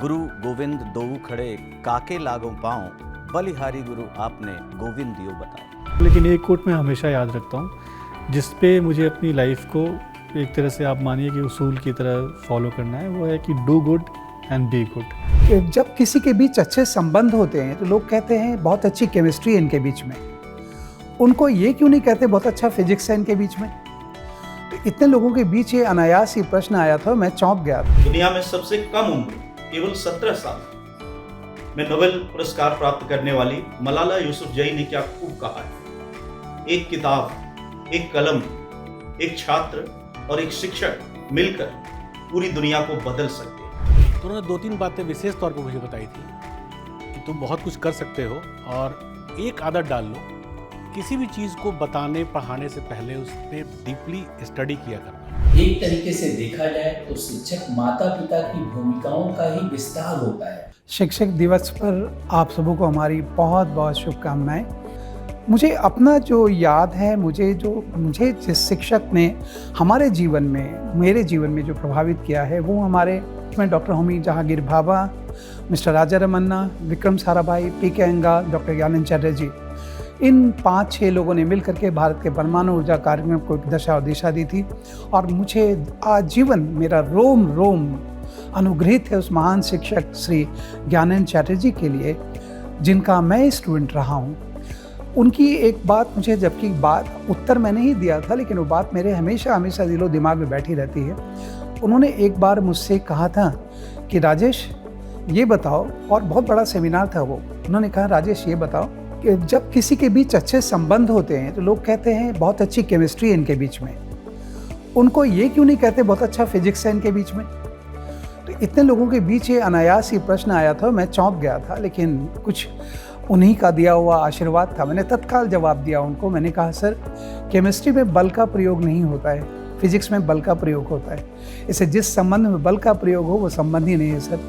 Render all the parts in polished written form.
गुरु गोविंद दोऊ खड़े काके लागों पाँव, बलिहारी गुरु आपने गोविंद दियो बताओ। लेकिन एक कोट मैं हमेशा याद रखता हूँ जिस पे मुझे अपनी लाइफ को एक तरह से आप मानिए कि उसूल की तरह फॉलो करना है, वो है कि do good and be good. जब किसी के बीच अच्छे संबंध होते हैं तो लोग कहते हैं बहुत अच्छी केमिस्ट्री है इनके बीच में। उनको ये क्यों नहीं कहते बहुत अच्छा फिजिक्स है इनके बीच में? तो इतने लोगों के बीच ये अनायास ही प्रश्न आया था, मैं चौंक गया था। दुनिया में सबसे कम उम्र केवल 17 साल में नोबेल पुरस्कार प्राप्त करने वाली मलाला यूसुफजई ने क्या खूब कहा है। एक किताब, एक कलम, एक छात्र और एक शिक्षक मिलकर पूरी दुनिया को बदल सकते हैं। तो उन्होंने 2-3 बातें विशेष तौर पर मुझे बताई थी कि तुम बहुत कुछ कर सकते हो और एक आदत डाल लो, किसी भी चीज़ को बताने पढ़ाने से पहले उस पर डीपली स्टडी किया करना। एक तरीके से देखा जाए तो शिक्षक माता पिता की भूमिकाओं का ही विस्तार होता है। शिक्षक दिवस पर आप सबों को हमारी बहुत बहुत शुभकामनाएं। मुझे अपना जो याद है, मुझे जिस शिक्षक ने हमारे जीवन में, मेरे जीवन में जो प्रभावित किया है, वो हमारे doctor Homi Jahangir Bhabha, mister Raja Ramanna, Vikram Sarabhai, PK. Iyengar, doctor Gyanendra Chatterjee, इन 5-6 लोगों ने मिलकर के भारत के परमाणु ऊर्जा कार्यक्रम को एक दशा और दिशा दी थी। और मुझे आजीवन मेरा रोम रोम अनुग्रहित है उस महान शिक्षक श्री ज्ञानेंद्र चटर्जी के लिए, जिनका मैं स्टूडेंट रहा हूँ। उनकी एक बात मुझे, जबकि बात उत्तर मैंने ही दिया था, लेकिन वो बात मेरे हमेशा हमेशा दिलो दिमाग में बैठी रहती है। उन्होंने एक बार मुझसे कहा था कि राजेश ये बताओ, और बहुत बड़ा सेमिनार था वो, उन्होंने कहा राजेश ये बताओ कि जब किसी के बीच अच्छे संबंध होते हैं तो लोग कहते हैं बहुत अच्छी केमिस्ट्री है इनके बीच में। उनको ये क्यों नहीं कहते बहुत अच्छा फिजिक्स है इनके बीच में? तो इतने लोगों के बीच ये अनायास ही प्रश्न आया था, मैं चौंक गया था, लेकिन कुछ उन्हीं का दिया हुआ आशीर्वाद था। मैंने तत्काल जवाब दिया उनको। मैंने कहा सर, केमिस्ट्री में बल का प्रयोग नहीं होता है, फिजिक्स में बल का प्रयोग होता है। इसे जिस संबंध में बल का प्रयोग हो वो संबंध ही नहीं है सर।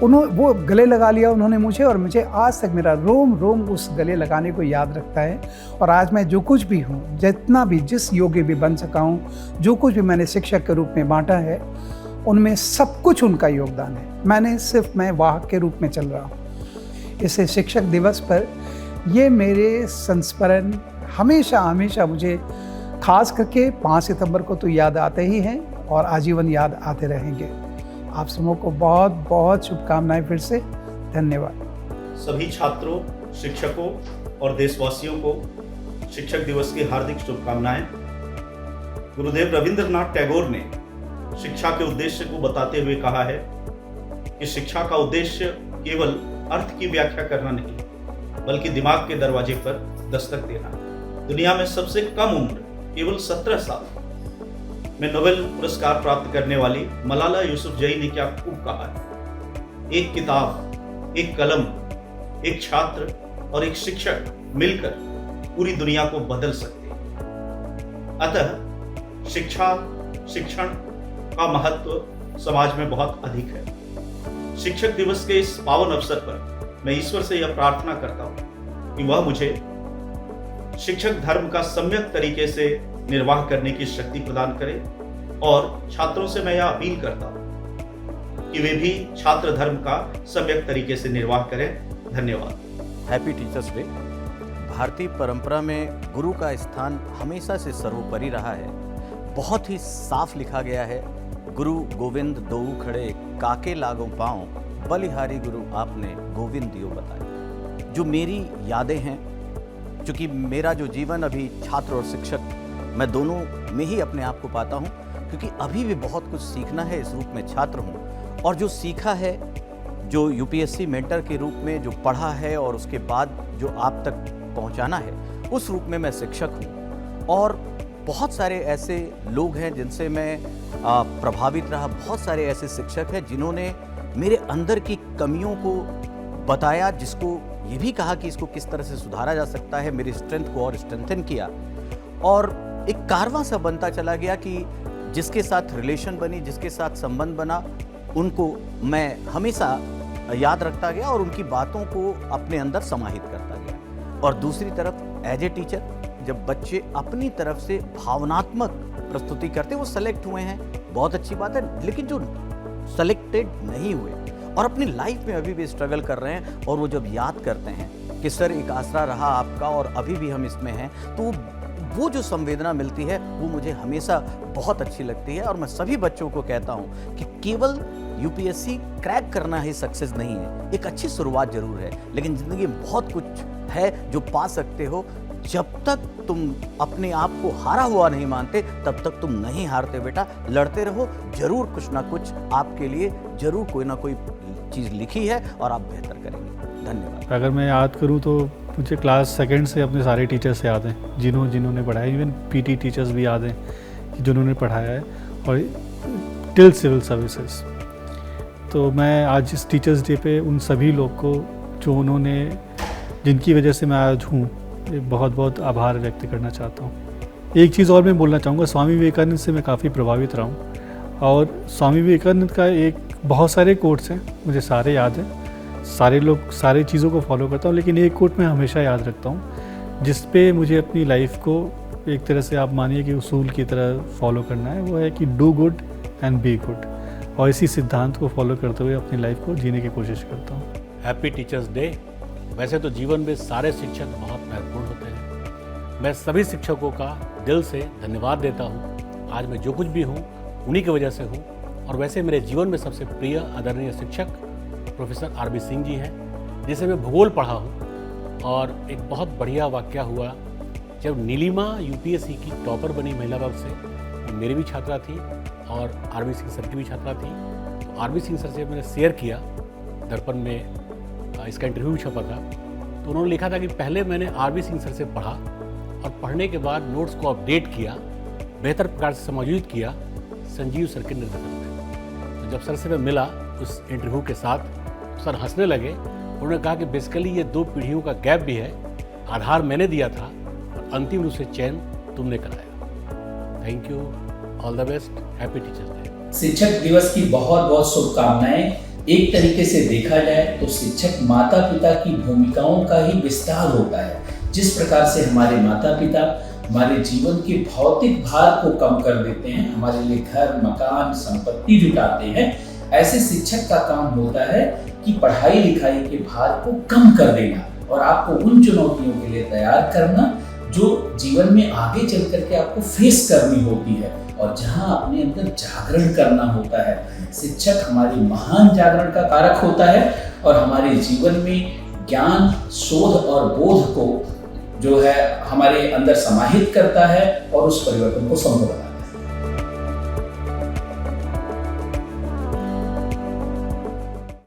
वो गले लगा लिया उन्होंने मुझे, और मुझे आज तक मेरा रोम रोम उस गले लगाने को याद रखता है। और आज मैं जो कुछ भी हूँ, जितना भी, जिस योग्य भी बन सका हूँ, जो कुछ भी मैंने शिक्षक के रूप में बांटा है, उनमें सब कुछ उनका योगदान है। मैं वाहक के रूप में चल रहा हूँ। इस शिक्षक दिवस पर ये मेरे संस्मरण हमेशा हमेशा मुझे, खास करके 5 सितंबर को तो याद आते ही हैं और आजीवन याद आते रहेंगे। आप सबों को बहुत बहुत शुभकामनाएं फिर से। धन्यवाद। सभी छात्रों, शिक्षकों और देशवासियों को शिक्षक दिवस की हार्दिक शुभकामनाएं। गुरुदेव रविंद्रनाथ टैगोर ने शिक्षा के उद्देश्य को बताते हुए कहा है कि शिक्षा का उद्देश्य केवल अर्थ की व्याख्या करना नहीं, बल्कि दिमाग के दरवाजे पर दस्तक देना। दुनिया में सबसे कम उम्र केवल 17 साल में नोबेल पुरस्कार प्राप्त करने वाली मलाला यूसुफजई ने क्या खूब कहा है। एक किताब, एक कलम, एक छात्र और एक शिक्षक मिलकर पूरी दुनिया को बदल सकते हैं। अतः शिक्षण का महत्व समाज में बहुत अधिक है। शिक्षक दिवस के इस पावन अवसर पर मैं ईश्वर से यह प्रार्थना करता हूँ कि वह मुझे शिक्षक धर्म का सम्यक तरीके से निर्वाह करने की शक्ति प्रदान करे, और छात्रों से मैं यह अपील करता हूँ कि वे भी छात्र धर्म का सम्यक तरीके से निर्वाह करें। धन्यवाद। Happy teachers day. भारतीय परंपरा में गुरु का स्थान हमेशा से सर्वोपरि रहा है। बहुत ही साफ लिखा गया है, गुरु गोविंद दोऊ खड़े काके लागों पाँव, बलिहारी गुरु आपने गोविंद दियो बताए। जो मेरी यादें हैं, चूँकि मेरा जो जीवन अभी छात्र और शिक्षक, मैं दोनों में ही अपने आप को पाता हूँ, क्योंकि अभी भी बहुत कुछ सीखना है। इस रूप में छात्र हूँ, और जो सीखा है, जो यूपीएससी मेंटर के रूप में जो पढ़ा है और उसके बाद जो आप तक पहुँचाना है, उस रूप में मैं शिक्षक हूँ। और बहुत सारे ऐसे लोग हैं जिनसे मैं प्रभावित रहा। बहुत सारे ऐसे शिक्षक हैं जिन्होंने मेरे अंदर की कमियों को बताया, जिसको ये भी कहा कि इसको किस तरह से सुधारा जा सकता है, मेरी स्ट्रेंथ को और स्ट्रेंथन किया। और एक कारवां सा बनता चला गया कि जिसके साथ रिलेशन बनी, जिसके साथ संबंध बना, उनको मैं हमेशा याद रखता गया और उनकी बातों को अपने अंदर समाहित करता गया। और दूसरी तरफ एज ए टीचर, जब बच्चे अपनी तरफ से भावनात्मक प्रस्तुति करते, वो सेलेक्ट हुए हैं, बहुत अच्छी बात है, लेकिन जो सेलेक्टेड नहीं हुए और अपनी लाइफ में अभी भी स्ट्रगल कर रहे हैं, और वो जब याद करते हैं कि सर एक आसरा रहा आपका और अभी भी हम इसमें हैं, तो वो जो संवेदना मिलती है वो मुझे हमेशा बहुत अच्छी लगती है। और मैं सभी बच्चों को कहता हूँ कि केवल यूपीएससी क्रैक करना ही सक्सेस नहीं है, एक अच्छी शुरुआत जरूर है, लेकिन ज़िंदगी में बहुत कुछ है जो पा सकते हो। जब तक तुम अपने आप को हारा हुआ नहीं मानते तब तक तुम नहीं हारते बेटा, लड़ते रहो, जरूर कुछ ना कुछ आपके लिए जरूर कोई ना कोई चीज़ लिखी है और आप बेहतर करेंगे। धन्यवाद। अगर मैं याद करूँ तो मुझे क्लास सेकंड से अपने सारे टीचर्स याद हैं जिन्होंने पढ़ाया, इवन पीटी टीचर्स भी याद हैं जिन्होंने पढ़ाया है, और टिल सिविल सर्विसेज। तो मैं आज इस टीचर्स डे पे उन सभी लोग को जिनकी वजह से मैं आज हूँ, बहुत बहुत आभार व्यक्त करना चाहता हूँ। एक चीज़ और मैं बोलना चाहूँगा, स्वामी विवेकानंद से मैं काफ़ी प्रभावित रहा हूँ, और स्वामी विवेकानंद का बहुत सारे कोट्स हैं, मुझे सारे याद हैं, सारी चीज़ों को फॉलो करता हूँ, लेकिन एक कोट मैं हमेशा याद रखता हूँ जिस पे मुझे अपनी लाइफ को एक तरह से आप मानिए कि उसूल की तरह फॉलो करना है। वो है कि do good and be good, और इसी सिद्धांत को फॉलो करते हुए अपनी लाइफ को जीने की कोशिश करता हूँ। Happy teachers day. वैसे तो जीवन में सारे शिक्षक बहुत महत्वपूर्ण होते हैं। मैं सभी शिक्षकों का दिल से धन्यवाद देता हूँ। आज मैं जो कुछ भी हूँ उन्हीं की वजह से हूँ। और वैसे मेरे जीवन में सबसे प्रिय आदरणीय शिक्षक प्रोफेसर आरबी सिंह जी हैं, जिसे मैं भूगोल पढ़ा हूँ। और एक बहुत बढ़िया वाकया हुआ, जब नीलिमा यूपीएससी की टॉपर बनी महिला वर्ग से, वो मेरी भी छात्रा थी और आरबी सिंह सर की भी छात्रा थी। तो आरबी सिंह सर से मैंने शेयर किया, दर्पण में इसका इंटरव्यू भी छपा था। तो उन्होंने लिखा था कि पहले मैंने आरबी सिंह सर से पढ़ा और पढ़ने के बाद नोट्स को अपडेट किया, बेहतर प्रकार से समायोजित किया संजीव सर के नेतृत्व में। तो जब सर से मैं मिला उस इंटरव्यू के साथ, सर हंसने लगे। उन्होंने कहा कि बेसिकली ये 2 पीढ़ियों का गैप भी है, आधार मैंने दिया था और अंतिम रूप से चयन तुमने कराया। Thank you, all the best, happy teachers day. शिक्षक दिवस की बहुत बहुत शुभकामनाएं। एक तरीके से देखा जाए तो शिक्षक माता पिता की भूमिकाओं का ही विस्तार होता है। जिस प्रकार से हमारे माता पिता हमारे जीवन के भौतिक भार को कम कर देते हैं, हमारे लिए घर, मकान, संपत्ति जुटाते हैं, ऐसे शिक्षक का काम होता है कि पढ़ाई लिखाई के भार को कम कर देना और आपको उन चुनौतियों के लिए तैयार करना जो जीवन में आगे चल करके आपको फेस करनी होती है और जहां अपने अंदर जागरण करना होता है। शिक्षक हमारी महान जागरण का कारक होता है और हमारे जीवन में ज्ञान, शोध और बोध को जो है हमारे अंदर समाहित करता है और उस परिवर्तन को संभव बनाता है।